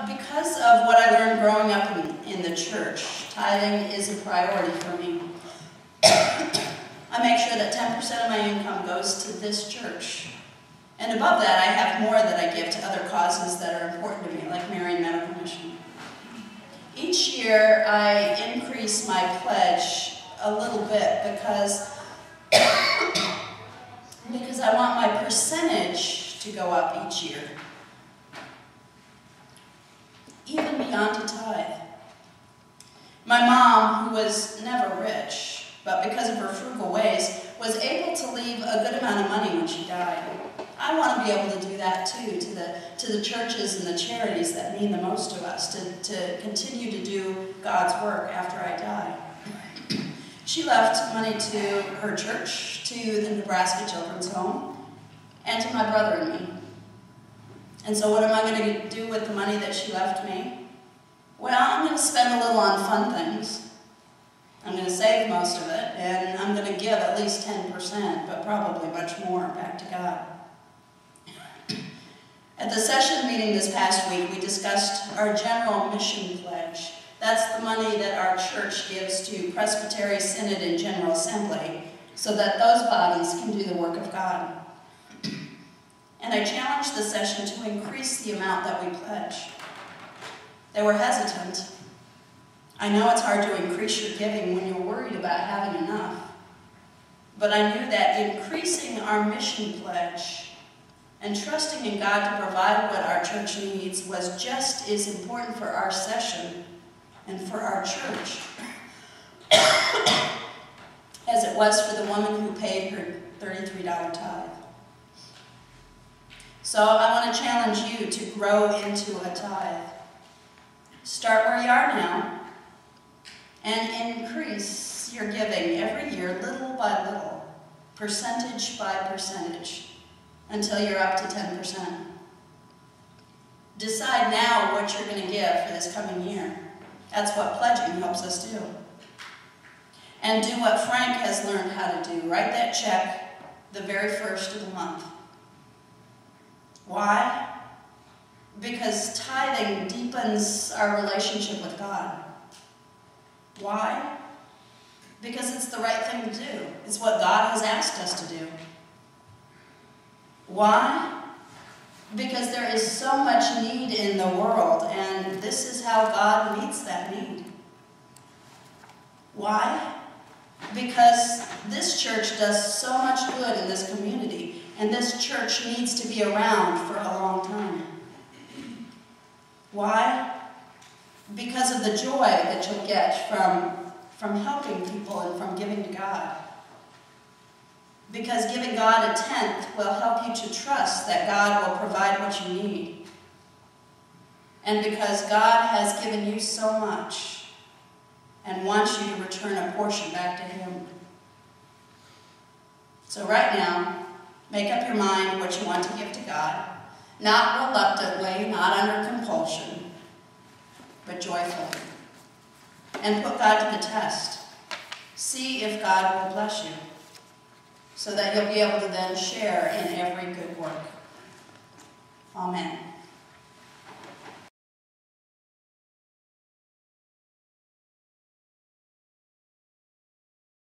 because of what I learned growing up in the church, tithing is a priority for me. I make sure that 10% of my income goes to this church. And above that, I have more that I give to other causes that are important to me, like Marian Medical Mission. Each year, I increase my pledge a little bit because I want my percentage to go up each year, even beyond a tithe. My mom, who was never rich, but because of her frugal ways, was able to leave a good amount of money when she died. I want to be able to do that too, to the churches and the charities that mean the most to us, to continue to do God's work after I die. She left money to her church, to the Nebraska Children's Home, and to my brother and me. And so what am I going to do with the money that she left me? Well, I'm going to spend a little on fun things. I'm going to save most of it, and I'm going to give at least 10%, but probably much more back to God. At the session meeting this past week, we discussed our general mission pledge. That's the money that our church gives to Presbytery, Synod, and General Assembly, so that those bodies can do the work of God. And I challenged the session to increase the amount that we pledge. They were hesitant. I know it's hard to increase your giving when you're worried about having enough. But I knew that increasing our mission pledge and trusting in God to provide what our church needs was just as important for our session and for our church as it was for the woman who paid her $33 tithe. So I want to challenge you to grow into a tithe. Start where you are now and increase your giving every year, little by little, percentage by percentage, until you're up to 10%. Decide now what you're going to give for this coming year. That's what pledging helps us do. And do what Frank has learned how to do. Write that check the very first of the month. Why? Because tithing deepens our relationship with God. Why? Because it's the right thing to do. It's what God has asked us to do. Why? Because there is so much need in the world, and this is how God meets that need. Why? Because this church does so much good in this community, and this church needs to be around for a long time. Why? Because of the joy that you'll get from helping people and from giving to God. Because giving God a tenth will help you to trust that God will provide what you need. And because God has given you so much and wants you to return a portion back to Him. So right now, make up your mind what you want to give to God. Not reluctantly, not under compulsion, but joyfully. And put God to the test. See if God will bless you, so that you'll be able to then share in every good work. Amen.